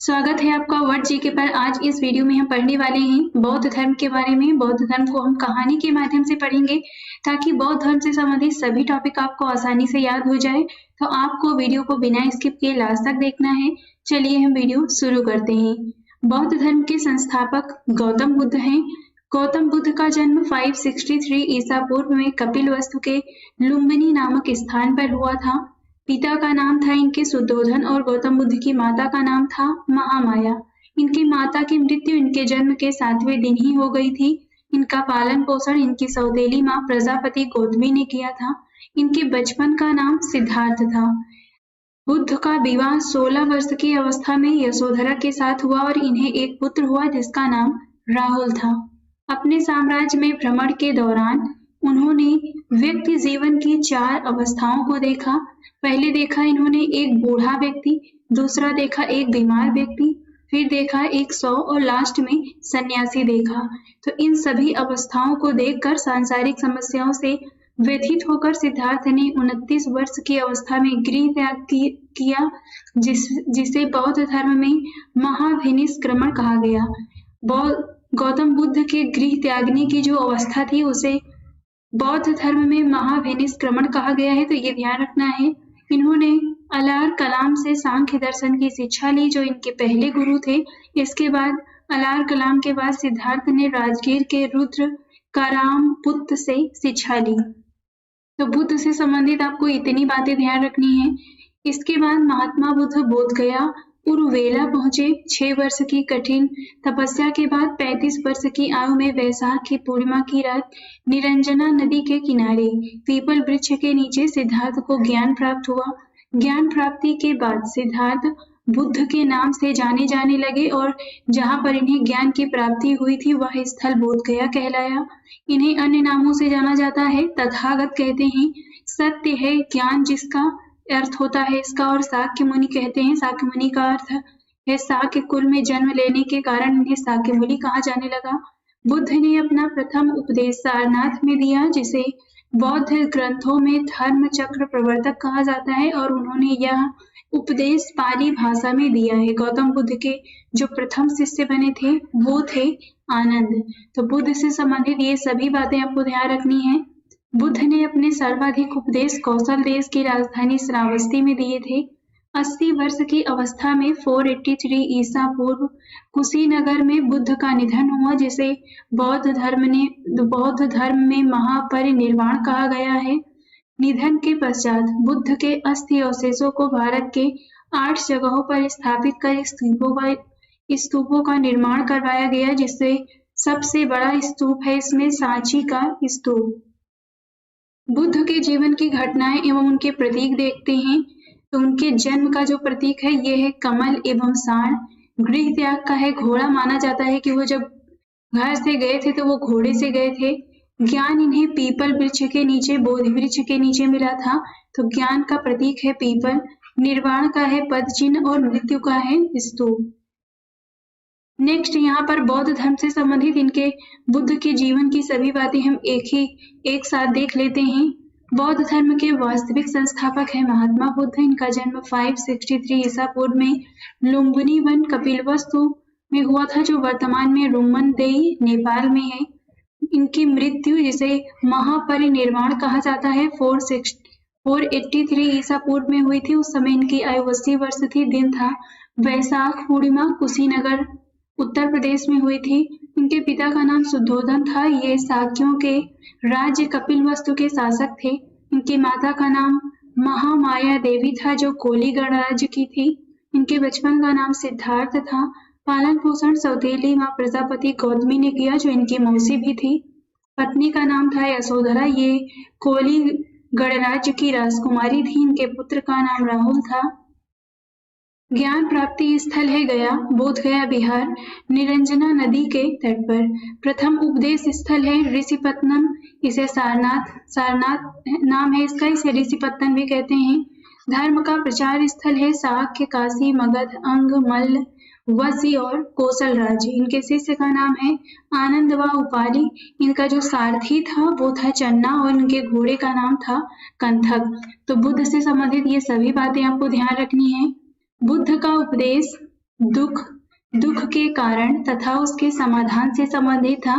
स्वागत है आपका वर्ड जीके पर। आज इस वीडियो में हम पढ़ने वाले हैं बौद्ध धर्म के बारे में। बौद्ध धर्म को हम कहानी के माध्यम से पढ़ेंगे ताकि बौद्ध धर्म से संबंधित सभी टॉपिक आपको आसानी से याद हो जाए। तो आपको वीडियो को बिना स्किप किए लास्ट तक देखना है। चलिए हम वीडियो शुरू करते हैं। बौद्ध धर्म के संस्थापक गौतम बुद्ध हैं। गौतम बुद्ध का जन्म 563 ईसा पूर्व में कपिलवस्तु के लुम्बिनी नामक स्थान पर हुआ था। पिता का नाम था इनके शुद्धोधन और गौतम बुद्ध की माता का नाम था महामाया। इनकी माता की मृत्यु इनके जन्म के 7वें दिन ही हो गई थी। इनका पालन पोषण इनकी सौतेली माँ प्रजापति गौतमी ने किया था। इनके बचपन का नाम सिद्धार्थ था। बुद्ध का विवाह 16 वर्ष की अवस्था में यशोधरा के साथ हुआ और इन्हें एक पुत्र हुआ जिसका नाम राहुल था। अपने साम्राज्य में भ्रमण के दौरान उन्होंने व्यक्ति जीवन की 4 अवस्थाओं को देखा। पहले देखा इन्होंने एक बूढ़ा व्यक्ति, दूसरा देखा एक बीमार व्यक्ति, फिर देखा एक 100 और लास्ट में सन्यासी देखा। तो इन सभी अवस्थाओं को देखकर सांसारिक समस्याओं से व्यथित होकर सिद्धार्थ ने 29 वर्ष की अवस्था में गृह त्याग किया, जिसे बौद्ध धर्म में महाभिनिष्क्रमण कहा गया। गौतम बुद्ध के गृह त्यागने की जो अवस्था थी उसे बौद्ध धर्म में महाभिनिष्क्रमण कहा गया है, तो ये ध्यान रखना है। इन्होंने अलार कलाम से सांख्य दर्शन की शिक्षा ली जो इनके पहले गुरु थे। इसके बाद अलार कलाम के बाद सिद्धार्थ ने राजगीर के रुद्र कारामपुत्त से शिक्षा ली। तो बुद्ध से संबंधित आपको इतनी बातें ध्यान रखनी है। इसके बाद महात्मा बुद्ध बोध गया उरुवेला पहुंचे। 6 वर्ष की कठिन तपस्या के बाद 35 वर्ष की आयु में वैशाख की पूर्णिमा की रात निरंजना नदी के किनारे पीपल वृक्ष के नीचे सिद्धार्थ को ज्ञान प्राप्त हुआ। ज्ञान प्राप्ति के बाद सिद्धार्थ बुद्ध के नाम से जाने जाने लगे और जहां पर इन्हें ज्ञान की प्राप्ति हुई थी वह स्थल बोध गया कहलाया। इन्हें अन्य नामों से जाना जाता है। तथागत कहते हैं सत्य है ज्ञान, जिसका अर्थ होता है इसका, और शाक्य मुनि कहते हैं, शाक्य मुनि का अर्थ है शाक्य कुल में जन्म लेने के कारण इन्हें शाक्य मुनि कहा जाने लगा। बुद्ध ने अपना प्रथम उपदेश सारनाथ में दिया जिसे बौद्ध ग्रंथों में धर्म चक्र प्रवर्तक कहा जाता है और उन्होंने यह उपदेश पाली भाषा में दिया है। गौतम बुद्ध के जो प्रथम शिष्य बने थे वो थे आनंद। तो बुद्ध से संबंधित ये सभी बातें आपको ध्यान रखनी है। बुद्ध ने अपने सर्वाधिक उपदेश कौशल देश की राजधानी श्रावस्ती में दिए थे। 80 वर्ष की अवस्था में 483 ईसा पूर्व कुशीनगर में बुद्ध का निधन हुआ जिसे बौद्ध धर्म में महापरिनिर्वाण कहा गया है। निधन के पश्चात बुद्ध के अस्थि अवशेषों को भारत के 8 जगहों पर स्थापित कर स्तूपों का निर्माण करवाया गया, जिससे सबसे बड़ा स्तूप है इसमें सांची का स्तूप। बुद्ध के जीवन की घटनाएं एवं उनके प्रतीक देखते हैं तो उनके जन्म का जो प्रतीक है ये है कमल एवं सांड। गृह त्याग का है घोड़ा। माना जाता है कि वो जब घर से गए थे तो वो घोड़े से गए थे। ज्ञान इन्हें पीपल वृक्ष के नीचे, बोधि वृक्ष के नीचे मिला था, तो ज्ञान का प्रतीक है पीपल। निर्वाण का है पद चिन्ह और मृत्यु का है स्तूप। नेक्स्ट यहाँ पर बौद्ध धर्म से संबंधित इनके बुद्ध के जीवन की सभी बातें हम एक साथ देख लेते हैं। बौद्ध धर्म के वास्तविक संस्थापक है महात्मा बुद्ध। इनका जन्म 563 ईसा पूर्व में लुम्बिनी वन कपिलवस्तु में हुआ था जो वर्तमान में रुम्मनदेई नेपाल में है। इनकी मृत्यु जिसे महापरिनिर्वाण कहा जाता है 483 ईसा पूर्व में हुई थी। उस समय इनकी आयु 80 वर्ष थी। दिन था वैशाख पूर्णिमा, कुशीनगर उत्तर प्रदेश में हुई थी। इनके पिता का नाम शुद्धोधन था। ये शाक्यों के राज्य कपिलवस्तु के शासक थे। इनकी माता का नाम महामाया देवी था जो कोली गणराज्य की थी। इनके बचपन का नाम सिद्धार्थ था। पालन पोषण सौतेली माँ प्रजापति गौतमी ने किया जो इनकी मौसी भी थी। पत्नी का नाम था यशोधरा। ये कोली गणराज्य की राजकुमारी थी। इनके पुत्र का नाम राहुल था। ज्ञान प्राप्ति स्थल है गया, बोध गया बिहार, निरंजना नदी के तट पर। प्रथम उपदेश स्थल है ऋषिपत्तनम। इसे सारनाथ नाम है इसका, इसे ऋषिपत्तन भी कहते हैं। धर्म का प्रचार स्थल है शाक्य, काशी, मगध, अंग, मल्ल, वशी और कौशल राज्य। इनके शिष्य का नाम है आनंद व उपाली। इनका जो सारथी था वो था चन्ना और इनके घोड़े का नाम था कंथक। तो बुद्ध से संबंधित ये सभी बातें आपको ध्यान रखनी है। बुद्ध का उपदेश दुख, दुख के कारण तथा उसके समाधान से संबंधित था।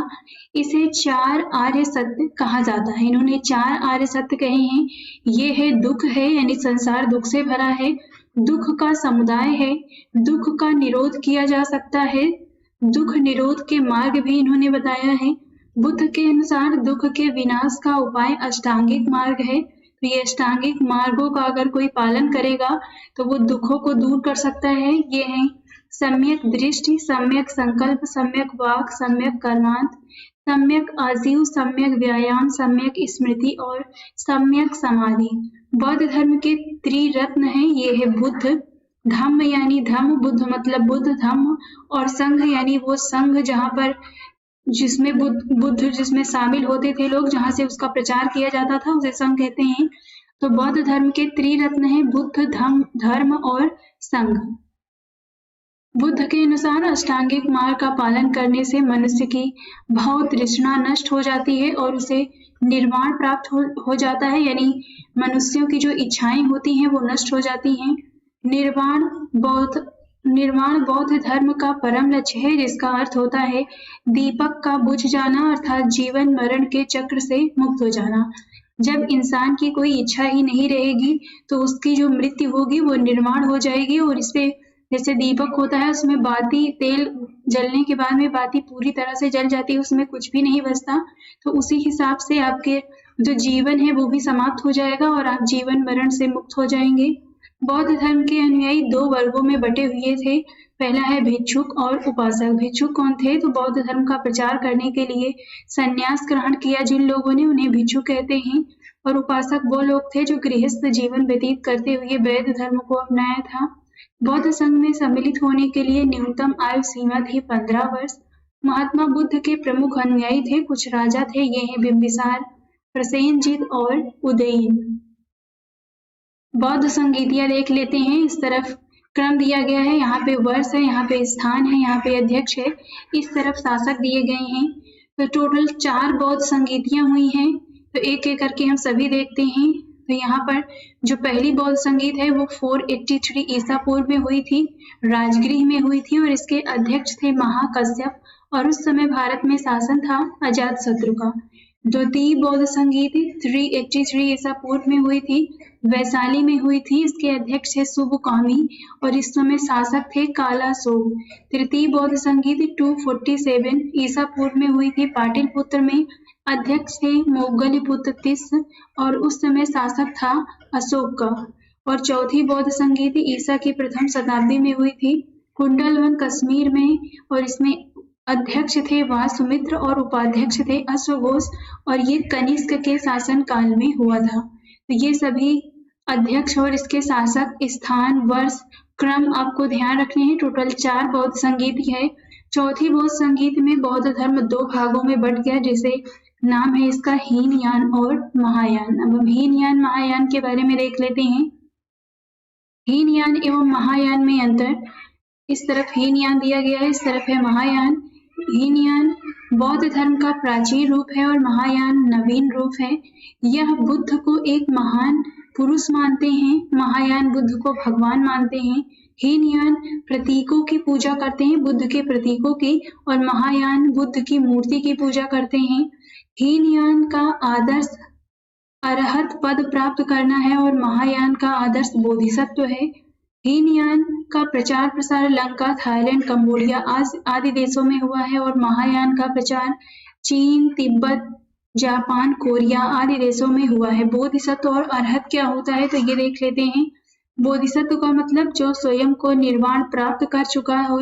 इसे 4 आर्य सत्य कहा जाता है। इन्होंने 4 आर्य सत्य कहे हैं। ये है दुख है, यानी संसार दुख से भरा है, दुख का समुदाय है, दुख का निरोध किया जा सकता है, दुख निरोध के मार्ग भी इन्होंने बताया है। बुद्ध के अनुसार दुख के विनाश का उपाय अष्टांगिक मार्ग है। तो ये अष्टांगिक मार्गों का अगर कोई पालन करेगा तो वो दुखों को दूर कर सकता है। ये है सम्यक दृष्टि, सम्यक संकल्प, सम्यक वाक, सम्यक कर्मांत, सम्यक आजीव, सम्यक व्यायाम, सम्यक स्मृति और सम्यक समाधि। बौद्ध धर्म के त्रिरत्न हैं। ये है बुद्ध, धम्म यानी धम्म, बुद्ध मतलब बुद्ध, धम्म, और संघ यानी वो संघ जहाँ पर जिसमें बुद्ध जिसमें शामिल होते थे लोग, जहाँ से उसका प्रचार किया जाता था, उसे संघ कहते हैं। तो बौद्ध धर्म के त्रिरत्न हैं बुद्ध, धर्म और संघ। बुद्ध के अनुसार अष्टांगिक मार्ग का पालन करने से मनुष्य की भव तृष्णा नष्ट हो जाती है और उसे निर्वाण प्राप्त हो जाता है, यानी मनुष्यों की जो इच्छाएं होती हैं वो नष्ट हो जाती हैं। निर्वाण बौद्ध धर्म का परम लक्ष्य है, जिसका अर्थ होता है दीपक का बुझ जाना, अर्थात जीवन मरण के चक्र से मुक्त हो जाना। जब इंसान की कोई इच्छा ही नहीं रहेगी तो उसकी जो मृत्यु होगी वो निर्वाण हो जाएगी। और इससे जैसे दीपक होता है, उसमें बाती, तेल जलने के बाद में बाती पूरी तरह से जल जाती है, उसमें कुछ भी नहीं बचता। तो उसी हिसाब से आपके जो जीवन है वो भी समाप्त हो जाएगा और आप जीवन मरण से मुक्त हो जाएंगे। बौद्ध धर्म के अनुयायी 2 वर्गों में बटे हुए थे। पहला है भिक्षुक और उपासक। भिक्षुक कौन थे? तो बौद्ध धर्म का प्रचार करने के लिए संन्यास ग्रहण किया जिन लोगों ने, उन्हें भिक्षुक कहते हैं। और उपासक वो लोग थे जो गृहस्थ जीवन व्यतीत करते हुए वैद्य धर्म को अपनाया था। बौद्ध संघ में सम्मिलित होने के लिए न्यूनतम आयु सीमा थी 15 वर्ष। महात्मा बुद्ध के प्रमुख अनुयायी थे, कुछ राजा थे। ये हैं बिंबिसार, प्रसेनजीत और उदयन। बौद्ध संगीतियां देख लेते हैं। इस तरफ क्रम दिया गया है, यहाँ पे वर्ष है, यहाँ पे स्थान है, यहाँ पे अध्यक्ष है, इस तरफ शासक दिए गए हैं। तो टोटल 4 बौद्ध संगीतियां हुई हैं। तो एक एक करके हम सभी देखते हैं। तो यहाँ पर जो पहली बौद्ध संगीत है वो 483 ईसा पूर्व में हुई थी, राजगृह में हुई थी, और इसके अध्यक्ष थे महाकश्यप, और उस समय भारत में शासन था अजातशत्रु का। द्वितीय बौद्ध संगीत 383 ईसा पूर्व में हुई थी, वैशाली में हुई थी, इसके अध्यक्ष थे शुभकामी और इस समय शासक थे कालाशोक। तृतीय बौद्ध संगीत 247 ईसा पूर्व में हुई थी, पाटलिपुत्र में, अध्यक्ष थे मोगलीपुत्र तिस्स और उस समय शासक था अशोक का। और चौथी बौद्ध संगीत ईसा की प्रथम शताब्दी में हुई थी, कुंडलवन कश्मीर में, और इसमें अध्यक्ष थे वासुमित्र और उपाध्यक्ष थे अश्वघोष, और ये कनिष्क के शासन काल में हुआ था। तो ये सभी अध्यक्ष और इसके शासक, स्थान, वर्ष, क्रम आपको ध्यान रखने हैं। टोटल 4 बौद्ध संगीत है। चौथी बौद्ध संगीत में बौद्ध धर्म 2 भागों में बंट गया, जिसे नाम है इसका हीनयान और महायान। अब हम हीनयान महायान के बारे में देख लेते हैं। हीनयान एवं महायान में अंतर, इस तरफ हीनयान दिया गया है, इस तरफ है महायान। हीनयान बौद्ध धर्म का प्राचीन रूप है और महायान नवीन रूप है। यह बुद्ध को एक महान पुरुष मानते हैं, महायान बुद्ध को भगवान मानते हैं। हीनयान प्रतीकों की पूजा करते हैं, बुद्ध के प्रतीकों की, और महायान बुद्ध की मूर्ति की पूजा करते हैं। हीनयान का आदर्श अरहत पद प्राप्त करना है और महायान का आदर्श बोधिसत्व है। हीनयान का प्रचार प्रसार लंका, थाईलैंड, कंबोडिया आदि देशों में हुआ है और महायान का प्रचार चीन, तिब्बत, जापान, कोरिया आदि देशों में हुआ है। बोधिसत्व और अरहत क्या होता है तो ये देख लेते हैं। बोधिसत्व का मतलब जो स्वयं को निर्वाण प्राप्त कर चुका हो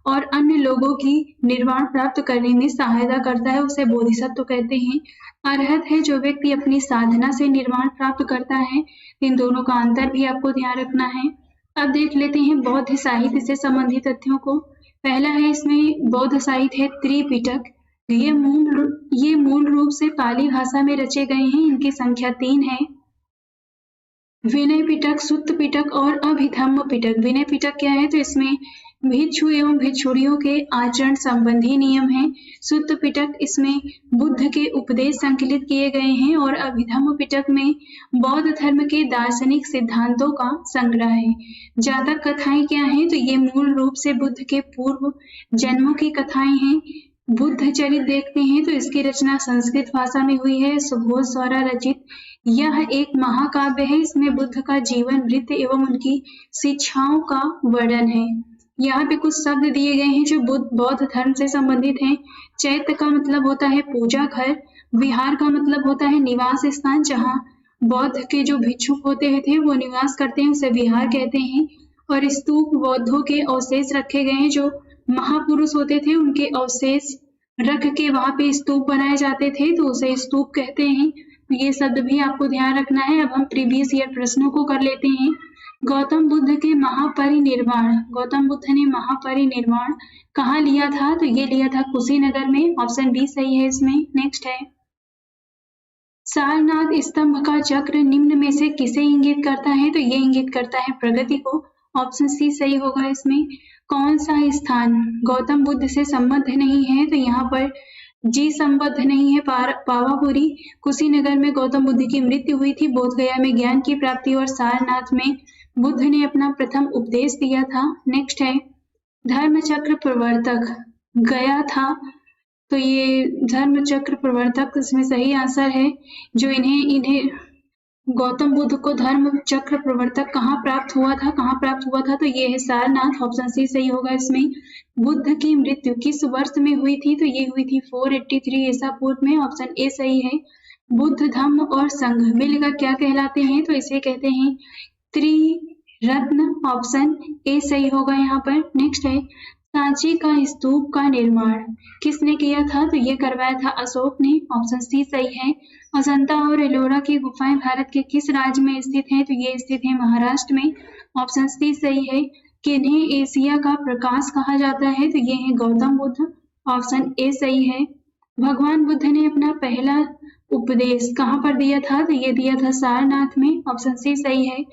और अन्य लोगों की निर्वाण प्राप्त करने में सहायता करता है, उसे बोधिसत्व कहते हैं। अरहत है जो व्यक्ति अपनी साधना से निर्वाण प्राप्त करता है। इन दोनों का अंतर भी आपको ध्यान रखना है। अब देख लेते हैं बौद्ध साहित्य से संबंधित तथ्यों को। पहला है इसमें बौद्ध साहित्य है त्रिपिटक। ये मूल रूप से पाली भाषा में रचे गए हैं। इनकी संख्या 3 है। विनय पिटक, सुत्त पिटक और अभिधम्म पिटक। विनय पिटक क्या है तो इसमें भिक्षु एवं भिक्षुणियों के आचरण संबंधी नियम हैं। सुत्त पिटक इसमें बुद्ध के उपदेश संकलित किए गए हैं और अभिधम्म पिटक में बौद्ध धर्म के दार्शनिक सिद्धांतों का संग्रह है। जातक कथाएं क्या हैं? तो ये मूल रूप से बुद्ध के पूर्व जन्मों की कथाएं हैं। बुद्ध चरित देखते हैं तो इसकी रचना संस्कृत भाषा में हुई है, सुबोध द्वारा रचित। यह एक महाकाव्य है। इसमें बुद्ध का जीवन वृत्त एवं उनकी शिक्षाओं का वर्णन है। यहाँ पे कुछ शब्द दिए गए हैं जो बौद्ध धर्म से संबंधित हैं। चैत्य का मतलब होता है पूजा घर, विहार का मतलब होता है निवास स्थान, जहाँ बौद्ध के जो भिक्षुक होते थे वो निवास करते हैं, उसे विहार कहते हैं। और स्तूप बौद्धों के अवशेष रखे गए हैं, जो महापुरुष होते थे उनके अवशेष रख के वहां पे स्तूप बनाए जाते थे, तो उसे स्तूप कहते हैं। ये शब्द भी आपको ध्यान रखना है। अब हम प्रीवियस ईयर प्रश्नों को कर लेते हैं। गौतम बुद्ध के महापरिनिर्वाण, गौतम बुद्ध ने महापरिनिर्वाण कहाँ लिया था? तो ये लिया था कुशीनगर में। ऑप्शन बी सही है इसमें। नेक्स्ट है, सारनाथ स्तंभ का चक्र निम्न में से किसे इंगित करता है? तो ये इंगित करता है प्रगति को। ऑप्शन सी सही होगा इसमें। कौन सा स्थान गौतम बुद्ध से संबद्ध नहीं है? तो यहाँ पर जी संबद्ध नहीं है। पावापुरी कुशीनगर में गौतम बुद्ध की मृत्यु हुई थी, बोधगया में ज्ञान की प्राप्ति और सारनाथ में बुद्ध ने अपना प्रथम उपदेश दिया था। नेक्स्ट है, धर्मचक्र प्रवर्तक गया था, तो ये धर्मचक्र प्रवर्तक इसमें सही आंसर है। जो इन्हें गौतम बुद्ध को धर्म चक्र प्रवर्तक कहाँ प्राप्त हुआ था? तो ये है सारनाथ। ऑप्शन सी सही होगा इसमें। बुद्ध की मृत्यु किस वर्ष में हुई थी? तो ये हुई थी 483 ईसा पूर्व में। ऑप्शन ए सही है। बुद्ध धम्म और संघ मिलकर क्या कहलाते हैं? तो इसे कहते हैं त्रिरत्न। ऑप्शन ए सही होगा यहाँ पर। नेक्स्ट है, सांची का स्तूप का निर्माण किसने किया था? तो ये करवाया था अशोक ने। ऑप्शन सी सही है। अजंता और एलोरा की गुफाएं भारत के किस राज्य में स्थित हैं? तो ये स्थित है महाराष्ट्र में। ऑप्शन सी सही है। किन्हें एशिया का प्रकाश कहा जाता है? तो ये है गौतम बुद्ध। ऑप्शन ए सही है। भगवान बुद्ध ने अपना पहला उपदेश कहाँ पर दिया था? तो ये दिया था सारनाथ में। ऑप्शन सी सही है।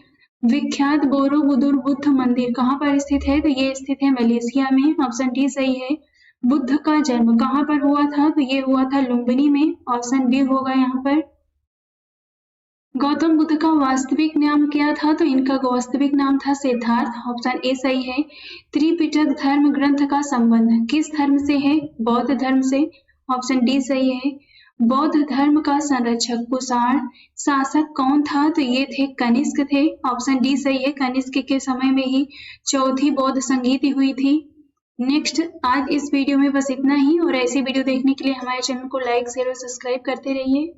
विख्यात बोरोबुदुर बुद्ध मंदिर कहाँ पर स्थित है? तो ये स्थित है मलेशिया में। ऑप्शन डी सही है। बुद्ध का जन्म कहाँ पर हुआ था? तो ये हुआ था लुम्बिनी में। ऑप्शन बी होगा यहाँ पर। गौतम बुद्ध का वास्तविक नाम क्या था? तो इनका वास्तविक नाम था सिद्धार्थ। ऑप्शन ए सही है। त्रिपिटक धर्म ग्रंथ का संबंध किस धर्म से है? बौद्ध धर्म से। ऑप्शन डी सही है। बौद्ध धर्म का संरक्षक कुषाण शासक कौन था? तो ये थे कनिष्क थे। ऑप्शन डी सही है। कनिष्क के समय में ही चौथी बौद्ध संगीति हुई थी। नेक्स्ट, आज इस वीडियो में बस इतना ही, और ऐसी वीडियो देखने के लिए हमारे चैनल को लाइक शेयर और सब्सक्राइब करते रहिए।